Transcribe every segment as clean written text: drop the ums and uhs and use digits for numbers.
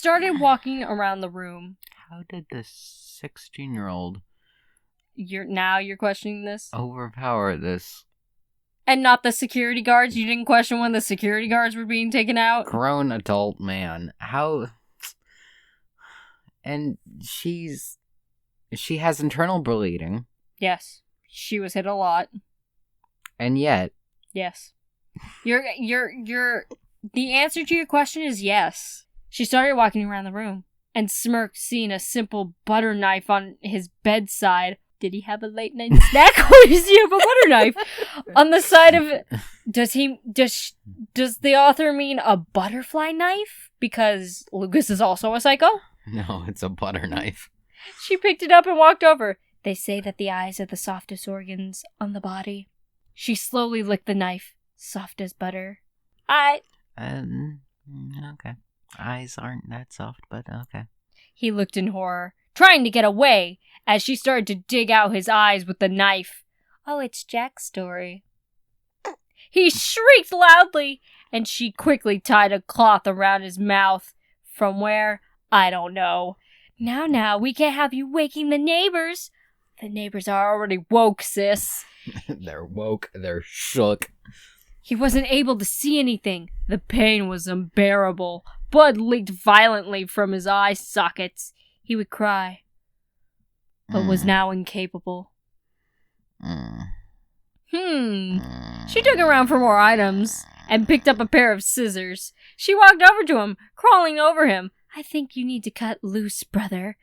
started walking around the room. How did this 16-year-old... You're questioning this? Overpower this... And not the security guards? You didn't question when the security guards were being taken out? Grown adult man. How... And she has internal bleeding. Yes. She was hit a lot. And yet... Yes. The answer to your question is yes. She started walking around the room and smirked, seeing a simple butter knife on his bedside. Did he have a late night snack, or does he have a butter knife on the side of? Does the author mean a butterfly knife? Because Lucas is also a psycho. No, it's a butter knife. She picked it up and walked over. They say that the eyes are the softest organs on the body. She slowly licked the knife, soft as butter. Okay. Eyes aren't that soft, but okay. He looked in horror, trying to get away, as she started to dig out his eyes with the knife. Oh, it's Jack's story. He shrieked loudly, and she quickly tied a cloth around his mouth. From where? I don't know. Now, we can't have you waking the neighbors. The neighbors are already woke, sis. They're woke, they're shook. He wasn't able to see anything. The pain was unbearable. Blood leaked violently from his eye sockets. He would cry, but was now incapable. She dug around for more items and picked up a pair of scissors. She walked over to him, crawling over him. I think you need to cut loose, brother.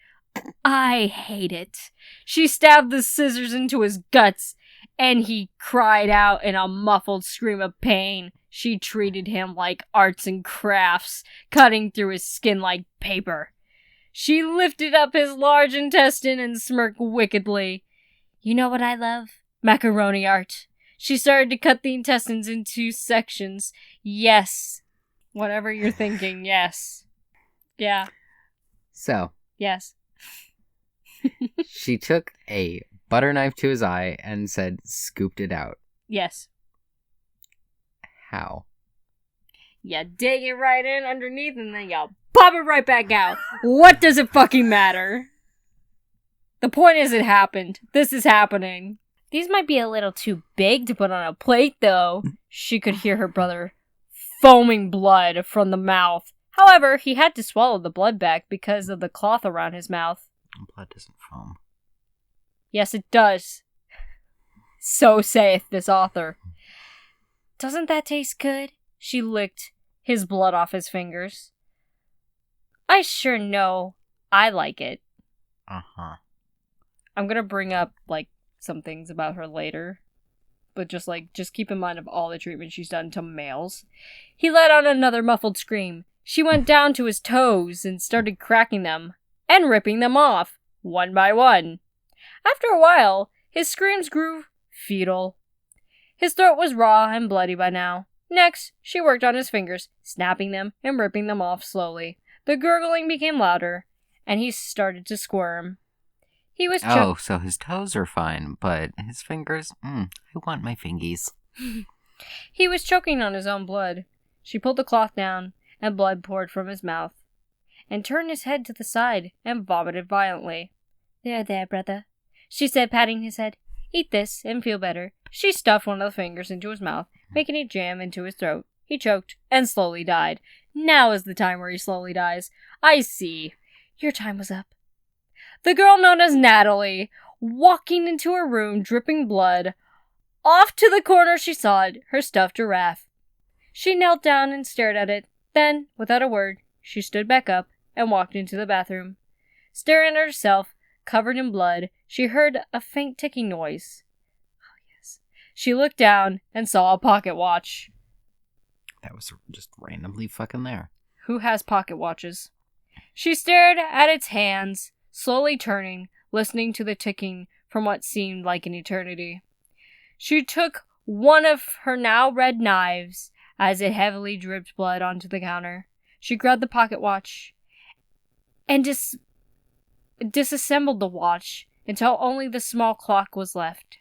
I hate it. She stabbed the scissors into his guts, and he cried out in a muffled scream of pain. She treated him like arts and crafts, cutting through his skin like paper. She lifted up his large intestine and smirked wickedly. You know what I love? Macaroni art. She started to cut the intestines into sections. Yes. Whatever you're thinking, yes. Yeah. So. Yes. She took a butter knife to his eye and said, scooped it out. Yes. How? You dig it right in underneath and then you pop it right back out. What does it fucking matter? The point is it happened. This is happening. These might be a little too big to put on a plate, though. She could hear her brother foaming blood from the mouth. However, he had to swallow the blood back because of the cloth around his mouth. Blood doesn't foam. Yes, it does. So saith this author. Doesn't that taste good? She licked his blood off his fingers. I sure know I like it. Uh-huh. I'm gonna bring up, some things about her later. But just keep in mind of all the treatment she's done to males. He let out another muffled scream. She went down to his toes and started cracking them and ripping them off, one by one. After a while, his screams grew futile. His throat was raw and bloody by now. Next, she worked on his fingers, snapping them and ripping them off slowly. The gurgling became louder, and he started to squirm. He was so his toes are fine, but his fingers? I want my fingies. He was choking on his own blood. She pulled the cloth down, and blood poured from his mouth, and turned his head to the side, and vomited violently. There, brother, she said, patting his head. Eat this, and feel better. She stuffed one of the fingers into his mouth, making it jam into his throat. He choked, and slowly died. Now is the time where he slowly dies. I see. Your time was up. The girl known as Natalie, walking into her room, dripping blood. Off to the corner she saw it, her stuffed giraffe. She knelt down and stared at it. Then, without a word, she stood back up and walked into the bathroom. Staring at herself, covered in blood, she heard a faint ticking noise. Oh, yes. She looked down and saw a pocket watch. That was just randomly fucking there. Who has pocket watches? She stared at its hands, slowly turning, listening to the ticking from what seemed like an eternity. She took one of her now red knives as it heavily dripped blood onto the counter. She grabbed the pocket watch and disassembled the watch until only the small clock was left.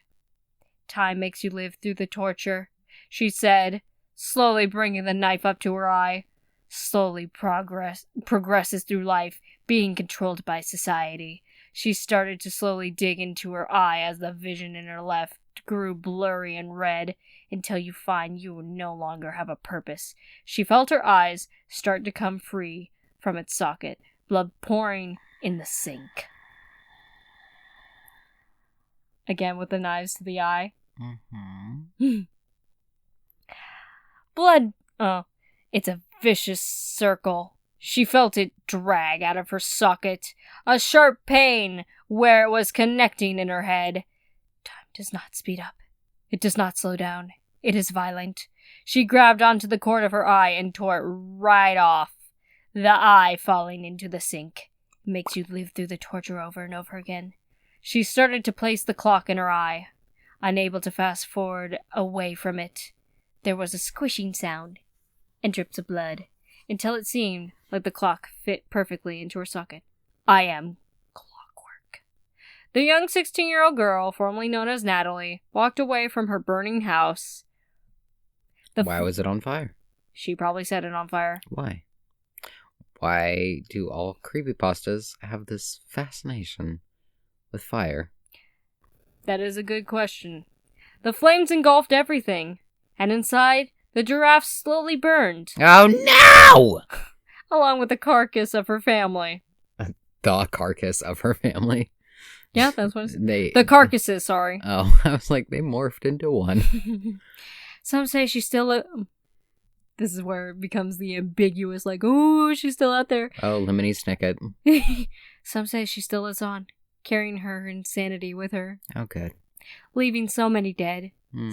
Time makes you live through the torture, she said, slowly bringing the knife up to her eye. slowly progresses through life, being controlled by society. She started to slowly dig into her eye as the vision in her left grew blurry and red, until you find you no longer have a purpose. She felt her eyes start to come free from its socket, blood pouring in the sink. Again with the knives to the eye. Mm-hmm. Blood. Oh, it's a vicious circle. She felt it drag out of her socket, a sharp pain where it was connecting in her head. Time does not speed up. It does not slow down. It is violent. She grabbed onto the cord of her eye and tore it right off, the eye falling into the sink. It makes you live through the torture over and over again. She started to place the clock in her eye, unable to fast forward away from it. There was a squishing sound and drips of blood, until it seemed like the clock fit perfectly into her socket. I am Clockwork. The young 16-year-old girl, formerly known as Natalie, walked away from her burning house. Why was it on fire? She probably set it on fire. Why? Why do all creepypastas have this fascination with fire? That is a good question. The flames engulfed everything, and inside, the giraffe slowly burned. Oh no! Along with the carcass of her family. The carcass of her family? Yeah, that's what it's... The carcasses, sorry. Oh, I was like, they morphed into one. Some say she's still... This is where it becomes the ambiguous, like, ooh, she's still out there. Oh, Lemony Snicket. Some say she still lives on, carrying her insanity with her. Oh, good. Leaving so many dead.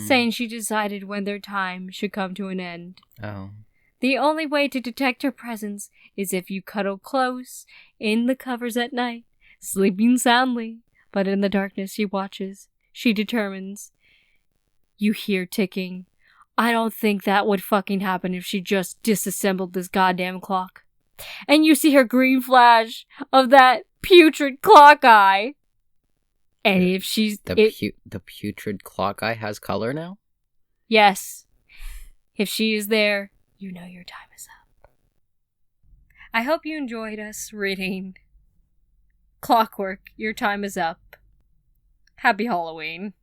Saying she decided when their time should come to an end. Oh. The only way to detect her presence is if you cuddle close, in the covers at night, sleeping soundly, but in the darkness she watches. She determines. You hear ticking. I don't think that would fucking happen if she just disassembled this goddamn clock. And you see her green flash of that putrid clock eye. And if she's... The putrid clock eye has color now? Yes. If she is there, you know your time is up. I hope you enjoyed us reading Clockwork, Your Time is Up. Happy Halloween.